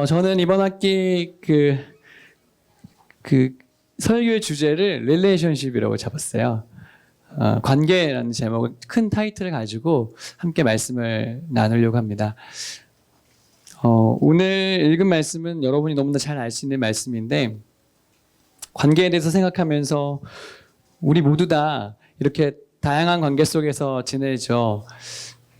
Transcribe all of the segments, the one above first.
저는 이번 학기 그 설교의 주제를 릴레이션십이라고 잡았어요. 관계라는 제목을 큰 타이틀을 가지고 함께 말씀을 나누려고 합니다. 오늘 읽은 말씀은 여러분이 너무나 잘 알 수 있는 말씀인데, 관계에 대해서 생각하면서 우리 모두 다 이렇게 다양한 관계 속에서 지내죠.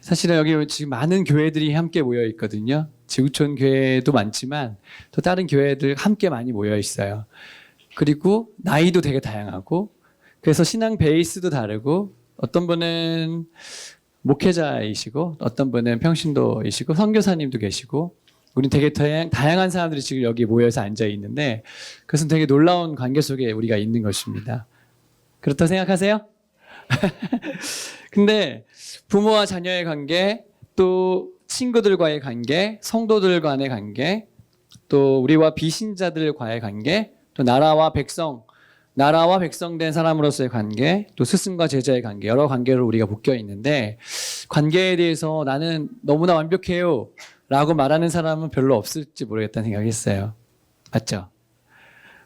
사실은 여기 지금 많은 교회들이 함께 모여 있거든요. 지구촌 교회도 많지만 또 다른 교회들 함께 많이 모여 있어요. 그리고 나이도 되게 다양하고, 그래서 신앙 베이스도 다르고, 어떤 분은 목회자이시고 어떤 분은 평신도이시고 선교사님도 계시고, 우리 되게 다양한 사람들이 지금 여기 모여서 앉아 있는데, 그것은 되게 놀라운 관계 속에 우리가 있는 것입니다. 그렇다고 생각하세요? 근데 부모와 자녀의 관계, 또 친구들과의 관계, 성도들 간의 관계, 또 우리와 비신자들과의 관계, 또 나라와 백성된 사람으로서의 관계, 또 스승과 제자의 관계, 여러 관계로 우리가 묶여 있는데, 관계에 대해서 나는 너무나 완벽해요 라고 말하는 사람은 별로 없을지 모르겠다는 생각이 했어요. 맞죠?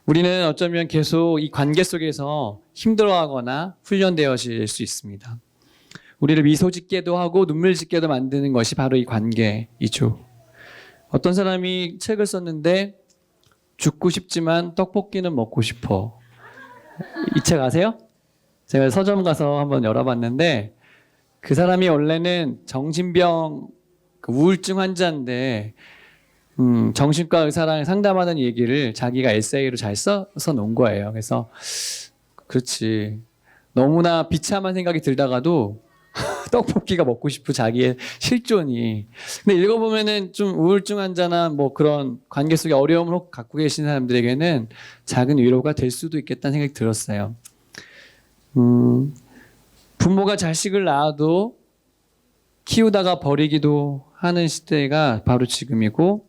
우리는 어쩌면 계속 이 관계 속에서 힘들어하거나 훈련되어질 수 있습니다. 우리를 미소 짓게도 하고 눈물 짓게도 만드는 것이 바로 이 관계이죠. 어떤 사람이 책을 썼는데, 죽고 싶지만 떡볶이는 먹고 싶어. 이 책 아세요? 제가 서점 가서 한번 열어봤는데, 그 사람이 원래는 정신병 우울증 환자인데, 정신과 의사랑 상담하는 얘기를 자기가 에세이로 잘 써서 놓은 거예요. 그래서 그렇지, 너무나 비참한 생각이 들다가도 떡볶이가 먹고 싶은 자기의 실존이. 근데 읽어보면은 좀 우울증 환자나 뭐 그런 관계 속에 어려움을 갖고 계신 사람들에게는 작은 위로가 될 수도 있겠다는 생각이 들었어요. 부모가 자식을 낳아도 키우다가 버리기도 하는 시대가 바로 지금이고,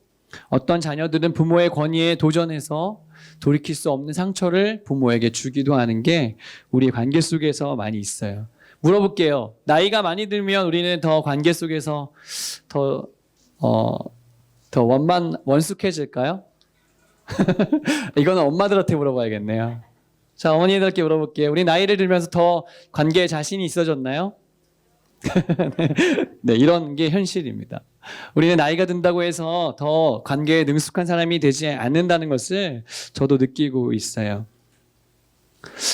어떤 자녀들은 부모의 권위에 도전해서 돌이킬 수 없는 상처를 부모에게 주기도 하는 게 우리 관계 속에서 많이 있어요. 물어볼게요. 나이가 많이 들면 우리는 더 관계 속에서 더 원숙해질까요? 이거는 엄마들한테 물어봐야겠네요. 자, 어머니들께 물어볼게요. 우리 나이를 들면서 더 관계에 자신이 있어졌나요? 네, 이런 게 현실입니다. 우리는 나이가 든다고 해서 더 관계에 능숙한 사람이 되지 않는다는 것을 저도 느끼고 있어요.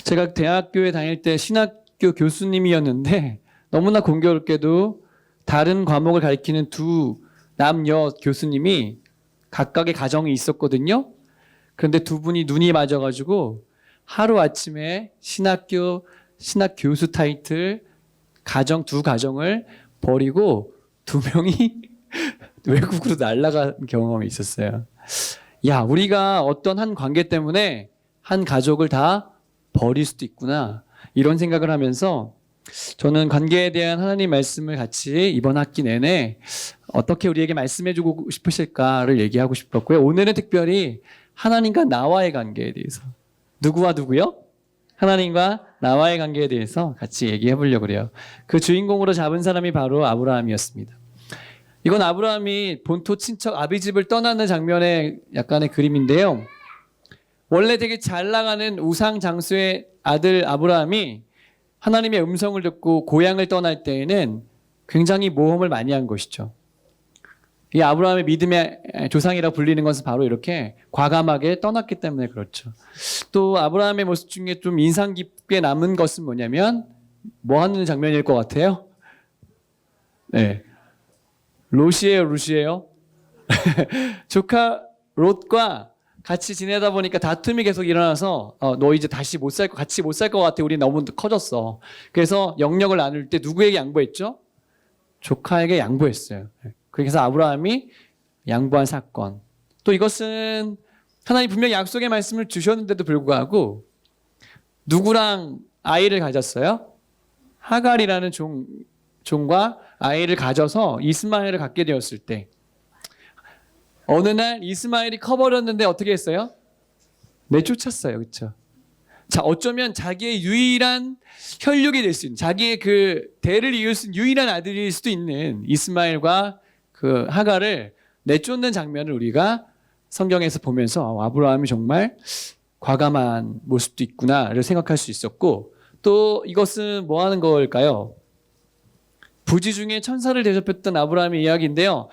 제가 대학교에 다닐 때 신학교 교수님이었는데, 너무나 공교롭게도 다른 과목을 가르치는 두 남녀 교수님이 각각의 가정이 있었거든요. 그런데 두 분이 눈이 맞아가지고 하루아침에 신학 교수 타이틀 두 가정을 버리고 두 명이 외국으로 날아간 경험이 있었어요. 야, 우리가 어떤 한 관계 때문에 한 가족을 다 버릴 수도 있구나, 이런 생각을 하면서 저는 관계에 대한 하나님 말씀을 같이 이번 학기 내내 어떻게 우리에게 말씀해주고 싶으실까를 얘기하고 싶었고요. 오늘은 특별히 하나님과 나와의 관계에 대해서, 누구와 누구요? 하나님과 나와의 관계에 대해서 같이 얘기해 보려고 그래요. 그 주인공으로 잡은 사람이 바로 아브라함이었습니다. 이건 아브라함이 본토 친척 아비집을 떠나는 장면의 약간의 그림인데요. 원래 되게 잘 나가는 우상 장수의 아들 아브라함이 하나님의 음성을 듣고 고향을 떠날 때에는 굉장히 모험을 많이 한 것이죠. 이 아브라함의 믿음의 조상이라 불리는 것은 바로 이렇게 과감하게 떠났기 때문에 그렇죠. 또 아브라함의 모습 중에 좀 인상 깊게 남은 것은 뭐냐면, 뭐 하는 장면일 것 같아요? 네, 롯이에요. 조카 롯과 같이 지내다 보니까 다툼이 계속 일어나서 너 이제 다시 같이 못 살 것 같아. 우리 너무 커졌어. 그래서 영역을 나눌 때 누구에게 양보했죠? 조카에게 양보했어요. 그래서 아브라함이 양보한 사건. 또 이것은 하나님 분명히 약속의 말씀을 주셨는데도 불구하고 누구랑 아이를 가졌어요? 하갈이라는 종과 아이를 가져서 이스마엘을 갖게 되었을 때, 어느 날 이스마엘이 커버렸는데 어떻게 했어요? 내쫓았어요. 그렇죠? 자, 어쩌면 자기의 유일한 혈육이 될 수 있는, 자기의 그 대를 이을 수 있는 유일한 아들일 수도 있는 이스마엘과 그 하갈을 내쫓는 장면을 우리가 성경에서 보면서 아브라함이 정말 과감한 모습도 있구나를 생각할 수 있었고, 또 이것은 뭐 하는 걸까요? 부지 중에 천사를 대접했던 아브라함의 이야기인데요.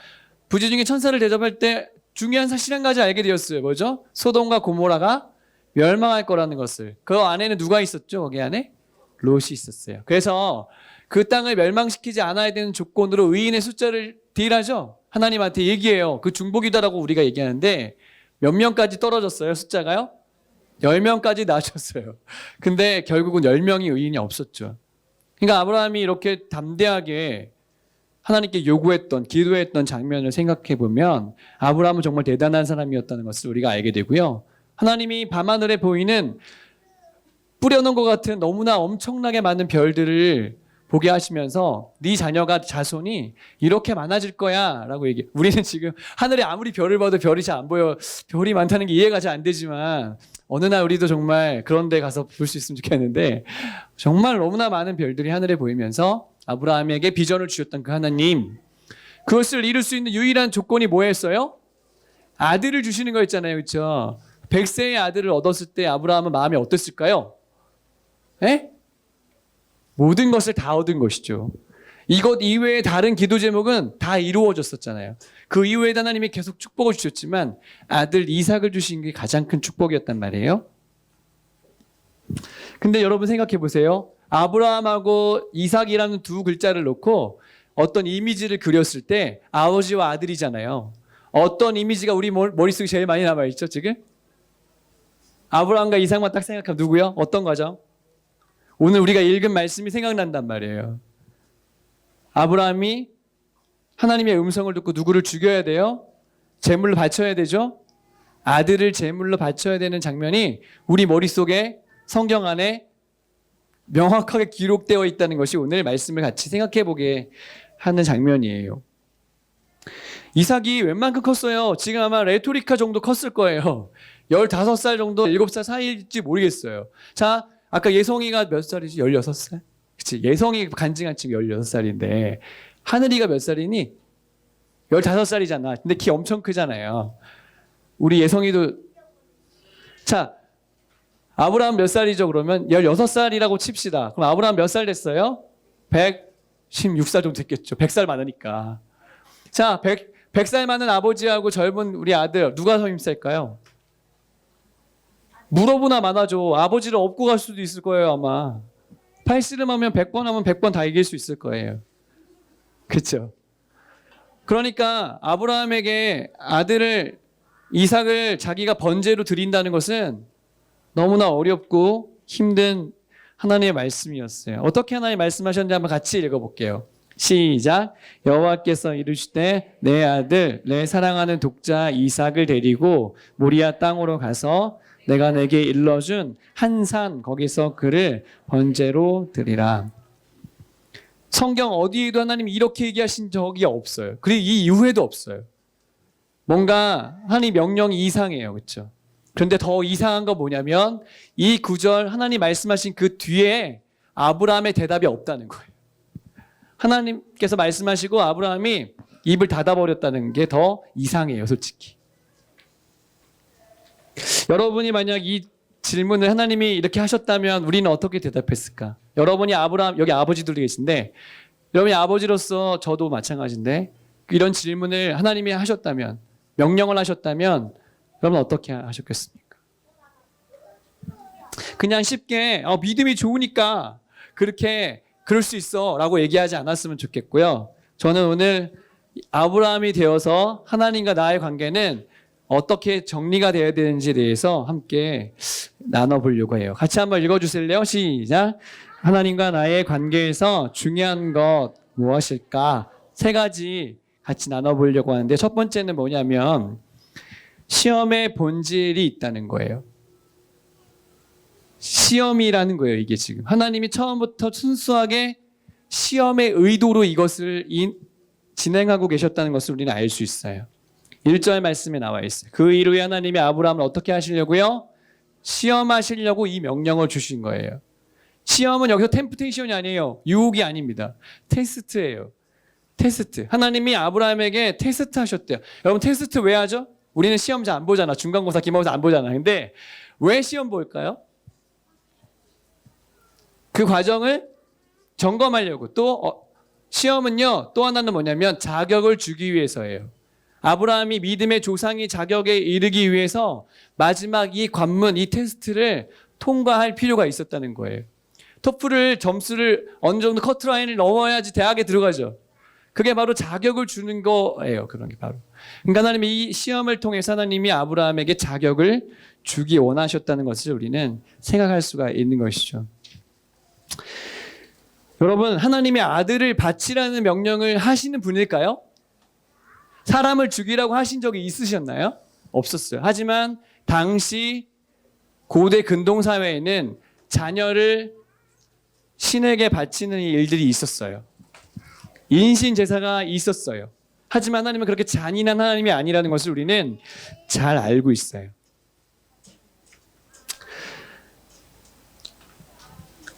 부지 중에 천사를 대접할 때 중요한 사실 한 가지 알게 되었어요. 뭐죠? 소돔과 고모라가 멸망할 거라는 것을. 그 안에는 누가 있었죠? 거기 안에 롯이 있었어요. 그래서 그 땅을 멸망시키지 않아야 되는 조건으로 의인의 숫자를 딜하죠. 하나님한테 얘기해요. 그 중복이다라고 우리가 얘기하는데 몇 명까지 떨어졌어요? 숫자가요? 10명까지 나아졌어요. 근데 결국은 10명이 의인이 없었죠. 그러니까 아브라함이 이렇게 담대하게 하나님께 요구했던, 기도했던 장면을 생각해 보면 아브라함은 정말 대단한 사람이었다는 것을 우리가 알게 되고요. 하나님이 밤하늘에 보이는 뿌려놓은 것 같은 너무나 엄청나게 많은 별들을 보게 하시면서 네 자녀가 자손이 이렇게 많아질 거야 라고 얘기해. 우리는 지금 하늘에 아무리 별을 봐도 별이 잘 안 보여. 별이 많다는 게 이해가 잘 안 되지만 어느 날 우리도 정말 그런 데 가서 볼 수 있으면 좋겠는데, 정말 너무나 많은 별들이 하늘에 보이면서 아브라함에게 비전을 주셨던 그 하나님, 그것을 이룰 수 있는 유일한 조건이 뭐였어요? 아들을 주시는 거였잖아요. 그렇죠? 100세의 아들을 얻었을 때 아브라함은 마음이 어땠을까요? 에? 모든 것을 다 얻은 것이죠. 이것 이외의 다른 기도 제목은 다 이루어졌었잖아요. 그 이후에 하나님이 계속 축복을 주셨지만 아들 이삭을 주신 게 가장 큰 축복이었단 말이에요. 근데 여러분 생각해 보세요. 아브라함하고 이삭이라는 두 글자를 놓고 어떤 이미지를 그렸을 때 아버지와 아들이잖아요. 어떤 이미지가 우리 머릿속에 제일 많이 남아있죠 지금? 아브라함과 이삭만 딱 생각하면 누구요? 어떤 거죠? 오늘 우리가 읽은 말씀이 생각난단 말이에요. 아브라함이 하나님의 음성을 듣고 누구를 죽여야 돼요? 제물로 바쳐야 되죠? 아들을 제물로 바쳐야 되는 장면이 우리 머릿속에 성경 안에 명확하게 기록되어 있다는 것이 오늘 말씀을 같이 생각해 보게 하는 장면이에요. 이삭이 웬만큼 컸어요? 지금 아마 레토리카 정도 컸을 거예요. 15살 정도, 7살 사이일지 모르겠어요. 자, 아까 예성이가 몇 살이지? 16살? 그치, 예성이 간증한 지금 16살인데 하늘이가 몇 살이니? 15살이잖아. 근데 키 엄청 크잖아요. 우리 예성이도. 자, 아브라함 몇 살이죠? 그러면 16살이라고 칩시다. 그럼 아브라함 몇 살 됐어요? 116살 정도 됐겠죠. 100살 많으니까. 자, 100살 많은 아버지하고 젊은 우리 아들 누가 더 힘셀까요? 물어보나 마나죠. 아버지를 업고 갈 수도 있을 거예요 아마. 팔씨름하면 100번 하면 100번 다 이길 수 있을 거예요. 그렇죠? 그러니까 아브라함에게 아들을 이삭을 자기가 번제로 드린다는 것은 너무나 어렵고 힘든 하나님의 말씀이었어요. 어떻게 하나님 말씀하셨는지 한번 같이 읽어볼게요. 시작. 여호와께서 이르시되 내 아들 내 사랑하는 독자 이삭을 데리고 모리아 땅으로 가서 내가 내게 일러준 한 산 거기서 그를 번제로 드리라. 성경 어디에도 하나님이 이렇게 얘기하신 적이 없어요. 그리고 이 이후에도 없어요. 뭔가 하나님 명령이 이상해요. 그렇죠? 그런데 더 이상한 거 뭐냐면 이 구절 하나님 말씀하신 그 뒤에 아브라함의 대답이 없다는 거예요. 하나님께서 말씀하시고 아브라함이 입을 닫아버렸다는 게 더 이상해요. 솔직히. 여러분이 만약 이 질문을 하나님이 이렇게 하셨다면 우리는 어떻게 대답했을까? 여러분이 아브라함, 여기 아버지들도 계신데 여러분이 아버지로서 저도 마찬가지인데 이런 질문을 하나님이 하셨다면, 명령을 하셨다면 여러분 어떻게 하셨겠습니까? 그냥 쉽게 믿음이 좋으니까 그럴 수 있어 라고 얘기하지 않았으면 좋겠고요. 저는 오늘 아브라함이 되어서 하나님과 나의 관계는 어떻게 정리가 되어야 되는지에 대해서 함께 나눠보려고 해요. 같이 한번 읽어주실래요? 시작. 하나님과 나의 관계에서 중요한 것 무엇일까? 3가지 같이 나눠보려고 하는데 첫 번째는 뭐냐면 시험의 본질이 있다는 거예요. 시험이라는 거예요. 이게 지금 하나님이 처음부터 순수하게 시험의 의도로 이것을 진행하고 계셨다는 것을 우리는 알 수 있어요. 1절 말씀에 나와 있어요. 그 이후에 하나님이 아브라함을 어떻게 하시려고요? 시험하시려고 이 명령을 주신 거예요. 시험은 여기서 템프테이션이 아니에요. 유혹이 아닙니다. 테스트예요. 테스트. 하나님이 아브라함에게 테스트 하셨대요. 여러분 테스트 왜 하죠? 우리는 시험 잘 안 보잖아. 중간고사, 기말고사 안 보잖아. 근데 왜 시험 볼까요? 그 과정을 점검하려고. 또 시험은요, 또 하나는 뭐냐면 자격을 주기 위해서예요. 아브라함이 믿음의 조상이 자격에 이르기 위해서 마지막 이 관문, 이 테스트를 통과할 필요가 있었다는 거예요. 토플을 점수를 어느 정도 커트라인을 넘어야지 대학에 들어가죠. 그게 바로 자격을 주는 거예요. 그런 게 바로. 그러니까 하나님이 이 시험을 통해서 하나님이 아브라함에게 자격을 주기 원하셨다는 것을 우리는 생각할 수가 있는 것이죠. 여러분, 하나님의 아들을 바치라는 명령을 하시는 분일까요? 사람을 죽이라고 하신 적이 있으셨나요? 없었어요. 하지만 당시 고대 근동사회에는 자녀를 신에게 바치는 일들이 있었어요. 인신 제사가 있었어요. 하지만 하나님은 그렇게 잔인한 하나님이 아니라는 것을 우리는 잘 알고 있어요.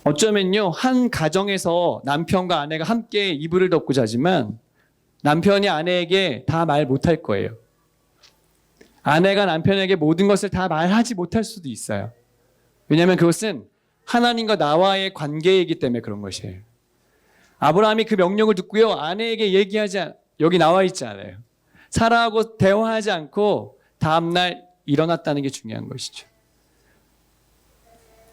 어쩌면요, 한 가정에서 남편과 아내가 함께 이불을 덮고 자지만 남편이 아내에게 다 말 못할 거예요. 아내가 남편에게 모든 것을 다 말하지 못할 수도 있어요. 왜냐하면 그것은 하나님과 나와의 관계이기 때문에 그런 것이에요. 아브라함이 그 명령을 듣고요, 아내에게 여기 나와 있지 않아요. 사라하고 대화하지 않고 다음날 일어났다는 게 중요한 것이죠.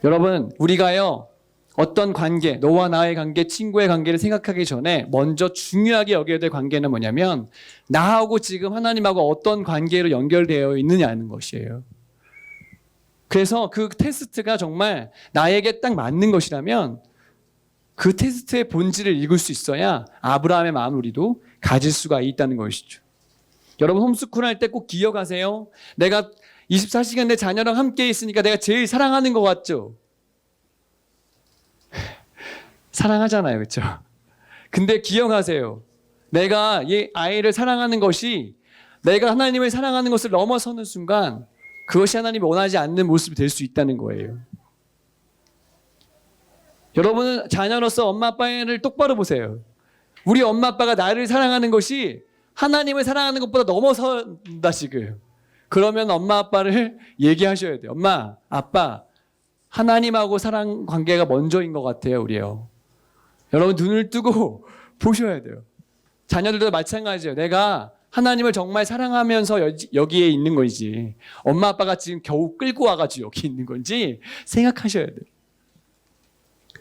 여러분, 우리가요, 어떤 관계, 너와 나의 관계, 친구의 관계를 생각하기 전에 먼저 중요하게 여겨야 될 관계는 뭐냐면 나하고 지금 하나님하고 어떤 관계로 연결되어 있느냐는 것이에요. 그래서 그 테스트가 정말 나에게 딱 맞는 것이라면 그 테스트의 본질을 읽을 수 있어야 아브라함의 마음을 우리도 가질 수가 있다는 것이죠. 여러분 홈스쿨 할 때 꼭 기억하세요. 내가 24시간 내 자녀랑 함께 있으니까 내가 제일 사랑하는 것 같죠? 사랑하잖아요. 그렇죠? 근데 기억하세요. 내가 이 아이를 사랑하는 것이 내가 하나님을 사랑하는 것을 넘어서는 순간 그것이 하나님이 원하지 않는 모습이 될 수 있다는 거예요. 여러분은 자녀로서 엄마 아빠를 똑바로 보세요. 우리 엄마 아빠가 나를 사랑하는 것이 하나님을 사랑하는 것보다 넘어선다 지금. 그러면 엄마 아빠를 얘기하셔야 돼요. 엄마, 아빠, 하나님하고 사랑 관계가 먼저인 것 같아요, 우리요. 여러분 눈을 뜨고 보셔야 돼요. 자녀들도 마찬가지예요. 내가 하나님을 정말 사랑하면서 여기에 있는 건지, 엄마 아빠가 지금 겨우 끌고 와가지고 여기 있는 건지 생각하셔야 돼요.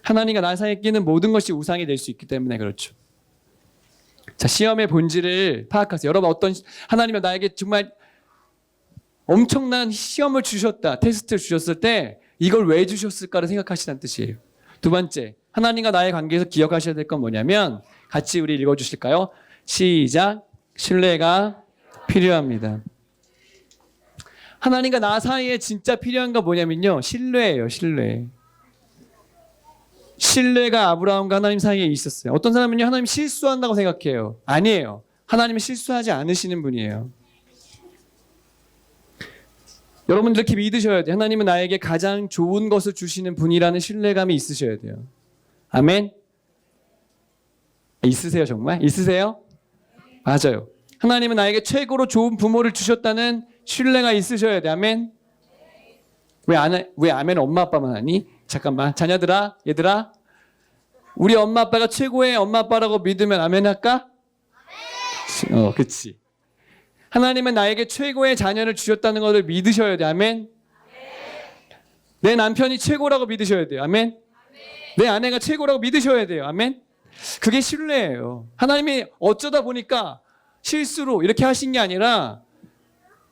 하나님과 나 사이에 끼는 모든 것이 우상이 될 수 있기 때문에 그렇죠. 자, 시험의 본질을 파악하세요. 여러분 하나님이 나에게 정말 엄청난 시험을 주셨다, 테스트를 주셨을 때 이걸 왜 주셨을까를 생각하시라는 뜻이에요. 두 번째, 하나님과 나의 관계에서 기억하셔야 될 건 뭐냐면 같이 우리 읽어주실까요? 시작. 신뢰가 필요합니다. 하나님과 나 사이에 진짜 필요한 건 뭐냐면요, 신뢰예요. 신뢰가 아브라함과 하나님 사이에 있었어요. 어떤 사람은요, 하나님 실수한다고 생각해요. 아니에요. 하나님은 실수하지 않으시는 분이에요. 여러분 이렇게 믿으셔야 돼요. 하나님은 나에게 가장 좋은 것을 주시는 분이라는 신뢰감이 있으셔야 돼요. 아멘. 있으세요 정말? 있으세요? 맞아요. 하나님은 나에게 최고로 좋은 부모를 주셨다는 신뢰가 있으셔야 돼. 아멘. 왜 아멘 엄마 아빠만 하니? 잠깐만. 자녀들아, 얘들아, 우리 엄마 아빠가 최고의 엄마 아빠라고 믿으면 아멘 할까? 아멘. 그치. 하나님은 나에게 최고의 자녀를 주셨다는 것을 믿으셔야 돼. 아멘. 내 남편이 최고라고 믿으셔야 돼요. 아멘. 내 아내가 최고라고 믿으셔야 돼요. 아멘. 그게 신뢰예요. 하나님이 어쩌다 보니까 실수로 이렇게 하신 게 아니라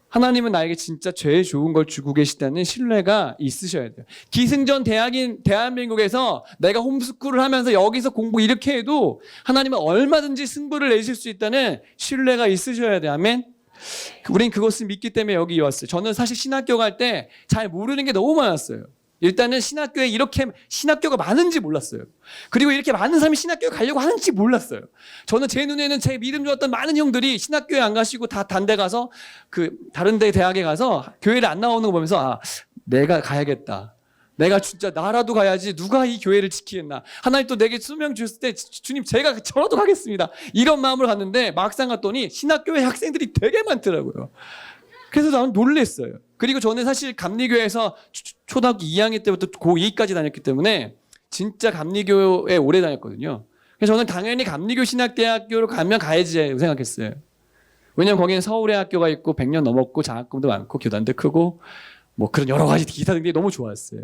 하나님은 나에게 진짜 제일 좋은 걸 주고 계시다는 신뢰가 있으셔야 돼요. 기승전 대학인 대한민국에서 내가 홈스쿨을 하면서 여기서 공부 이렇게 해도 하나님은 얼마든지 승부를 내실 수 있다는 신뢰가 있으셔야 돼요. 아멘. 우린 그것을 믿기 때문에 여기 왔어요. 저는 사실 신학교 갈 때 잘 모르는 게 너무 많았어요. 일단은 신학교에 이렇게 신학교가 많은지 몰랐어요. 그리고 이렇게 많은 사람이 신학교에 가려고 하는지 몰랐어요. 저는 제 눈에는 제 믿음 좋았던 많은 형들이 신학교에 안 가시고 다 다른 데 가서 다른 데 대학에 가서 교회를 안 나오는 거 보면서 내가 가야겠다. 내가 진짜 나라도 가야지 누가 이 교회를 지키겠나. 하나님 또 내게 수명 주셨을 때 주님 제가 저라도 가겠습니다. 이런 마음으로 갔는데 막상 갔더니 신학교회 학생들이 되게 많더라고요. 그래서 나는 놀랬어요. 그리고 저는 사실 감리교회에서 초등학교 2학년 때부터 고2까지 다녔기 때문에 진짜 감리교회에 오래 다녔거든요. 그래서 저는 당연히 감리교 신학대학교로 가면 가야지 생각했어요. 왜냐면 거기는 서울의 학교가 있고 100년 넘었고 장학금도 많고 교단도 크고 뭐 그런 여러 가지 기타 등들이 너무 좋았어요.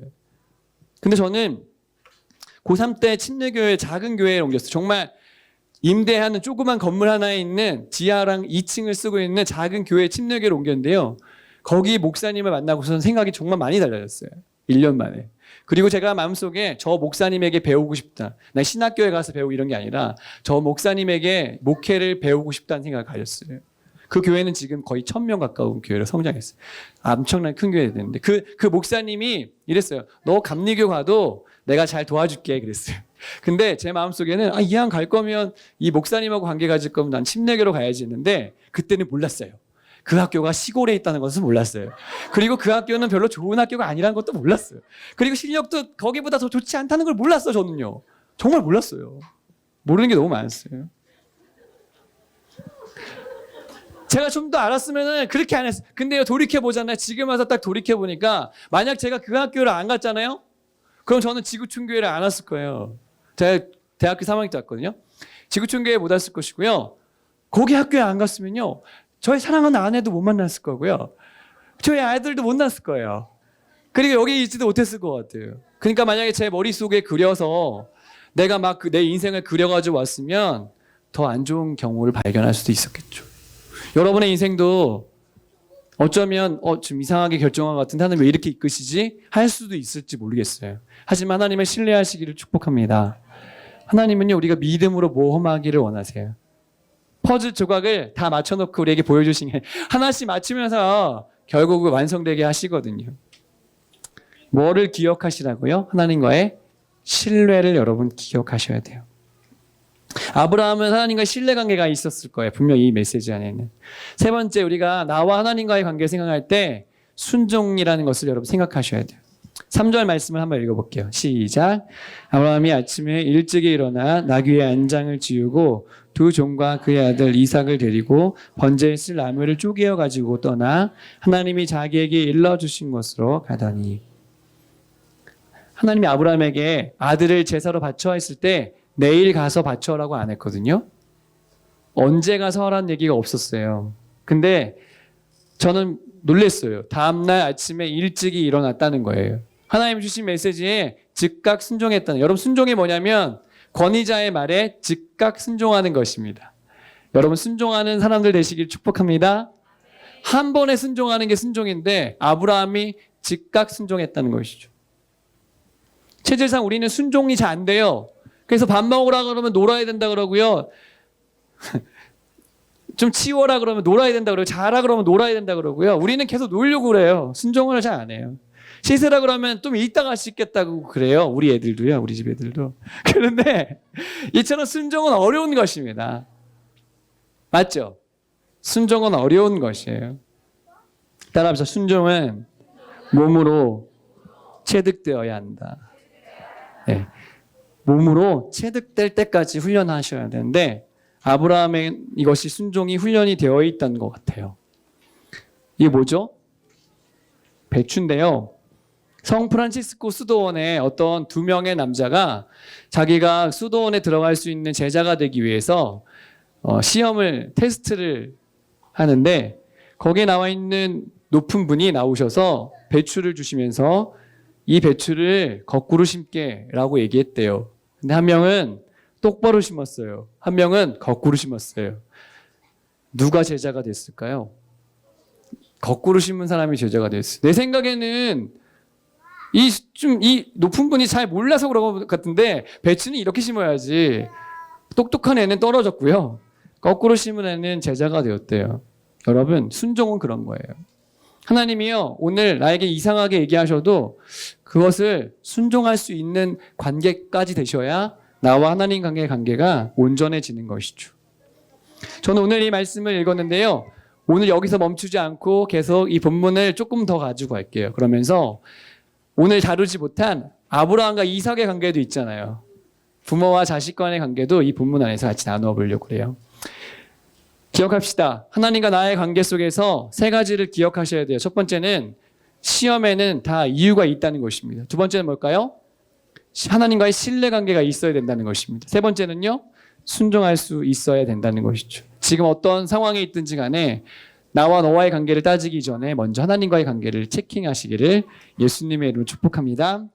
근데 저는 고3 때 침례교회 작은 교회에 옮겼어요. 정말 임대하는 조그만 건물 하나에 있는 지하랑 2층을 쓰고 있는 작은 교회 침례교회로 옮겼는데요. 거기 목사님을 만나고서는 생각이 정말 많이 달라졌어요. 1년 만에. 그리고 제가 마음속에 저 목사님에게 배우고 싶다. 난 신학교에 가서 배우고 이런 게 아니라 저 목사님에게 목회를 배우고 싶다는 생각을 가졌어요. 그 교회는 지금 거의 1000명 가까운 교회로 성장했어요. 엄청난 큰 교회가 됐는데 그 목사님이 이랬어요. 너 감리교 가도 내가 잘 도와줄게 그랬어요. 근데 제 마음속에는 이왕 갈 거면 이 목사님하고 관계 가질 거면 난 침례교로 가야지 했는데 그때는 몰랐어요. 그 학교가 시골에 있다는 것은 몰랐어요. 그리고 그 학교는 별로 좋은 학교가 아니라는 것도 몰랐어요. 그리고 실력도 거기보다 더 좋지 않다는 걸 몰랐어요. 저는요. 정말 몰랐어요. 모르는 게 너무 많았어요. 제가 좀 더 알았으면 그렇게 안 했어요. 근데요, 돌이켜보잖아요. 지금 와서 딱 돌이켜보니까 만약 제가 그 학교를 안 갔잖아요. 그럼 저는 지구촌교회를 안 왔을 거예요. 제가 대학교 3학년 때 왔거든요. 지구촌교회 못 왔을 것이고요. 거기 학교에 안 갔으면요. 저희 사랑하는 아내도 못 만났을 거고요. 저희 아이들도 못 났을 거예요. 그리고 여기 있지도 못했을 것 같아요. 그러니까 만약에 제 머릿속에 그려서 내가 막 내 인생을 그려가지고 왔으면 더 안 좋은 경우를 발견할 수도 있었겠죠. 여러분의 인생도 어쩌면 좀 이상하게 결정한 것 같은데 하나님 왜 이렇게 이끄시지? 할 수도 있을지 모르겠어요. 하지만 하나님을 신뢰하시기를 축복합니다. 하나님은요, 우리가 믿음으로 모험하기를 원하세요. 퍼즐 조각을 다 맞춰놓고 우리에게 보여주신 게 하나씩 맞추면서 결국 완성되게 하시거든요. 뭐를 기억하시라고요? 하나님과의 신뢰를 여러분 기억하셔야 돼요. 아브라함은 하나님과의 신뢰관계가 있었을 거예요. 분명히 이 메시지 안에는. 세 번째, 우리가 나와 하나님과의 관계를 생각할 때 순종이라는 것을 여러분 생각하셔야 돼요. 3절 말씀을 한번 읽어볼게요. 시작. 아브라함이 아침에 일찍이 일어나 나귀의 안장을 지우고 두 종과 그의 아들 이삭을 데리고 번제에 쓸 나무를 쪼개어 가지고 떠나 하나님이 자기에게 일러주신 곳으로 가더니. 하나님이 아브라함에게 아들을 제사로 바쳐 했을 때 내일 가서 바쳐라고 안 했거든요. 언제 가서 하라는 얘기가 없었어요. 근데 저는 놀랐어요. 다음날 아침에 일찍이 일어났다는 거예요. 하나님 주신 메시지에 즉각 순종했다는. 여러분, 순종이 뭐냐면 권위자의 말에 즉각 순종하는 것입니다. 여러분, 순종하는 사람들 되시길 축복합니다. 한 번에 순종하는 게 순종인데 아브라함이 즉각 순종했다는 것이죠. 체질상 우리는 순종이 잘 안 돼요. 그래서 밥 먹으라 그러면 놀아야 된다 그러고요. 좀 치워라 그러면 놀아야 된다 그러고, 자라 그러면 놀아야 된다 그러고요. 우리는 계속 놀려고 그래요. 순종을 잘 안 해요. 씻으라 그러면 좀 이따가 씻겠다고 그래요. 우리 애들도요. 우리 집 애들도. 그런데 이처럼 순종은 어려운 것입니다. 맞죠? 순종은 어려운 것이에요. 따라합시다. 순종은 몸으로 체득되어야 한다. 네. 몸으로 체득될 때까지 훈련하셔야 되는데 아브라함의 이것이 순종이 훈련이 되어 있다는 것 같아요. 이게 뭐죠? 배추인데요. 성 프란치스코 수도원에 어떤 2명의 남자가 자기가 수도원에 들어갈 수 있는 제자가 되기 위해서 시험을 테스트를 하는데 거기에 나와 있는 높은 분이 나오셔서 배추를 주시면서 이 배추를 거꾸로 심게 라고 얘기했대요. 근데 한 명은 똑바로 심었어요. 한 명은 거꾸로 심었어요. 누가 제자가 됐을까요? 거꾸로 심은 사람이 제자가 됐어요. 내 생각에는 이 높은 분이 잘 몰라서 그런 것 같은데 배추는 이렇게 심어야지. 똑똑한 애는 떨어졌고요. 거꾸로 심은 애는 제자가 되었대요. 여러분, 순종은 그런 거예요. 하나님이요, 오늘 나에게 이상하게 얘기하셔도 그것을 순종할 수 있는 관계까지 되셔야 나와 하나님 관계의 관계가 온전해지는 것이죠. 저는 오늘 이 말씀을 읽었는데요. 오늘 여기서 멈추지 않고 계속 이 본문을 조금 더 가지고 갈게요. 그러면서 오늘 다루지 못한 아브라함과 이삭의 관계도 있잖아요. 부모와 자식 간의 관계도 이 본문 안에서 같이 나누어 보려고 그래요. 기억합시다. 하나님과 나의 관계 속에서 세 가지를 기억하셔야 돼요. 첫 번째는 시험에는 다 이유가 있다는 것입니다. 두 번째는 뭘까요? 하나님과의 신뢰관계가 있어야 된다는 것입니다. 세 번째는요, 순종할 수 있어야 된다는 것이죠. 지금 어떤 상황에 있든지 간에 나와 너와의 관계를 따지기 전에 먼저 하나님과의 관계를 체킹하시기를 예수님의 이름으로 축복합니다.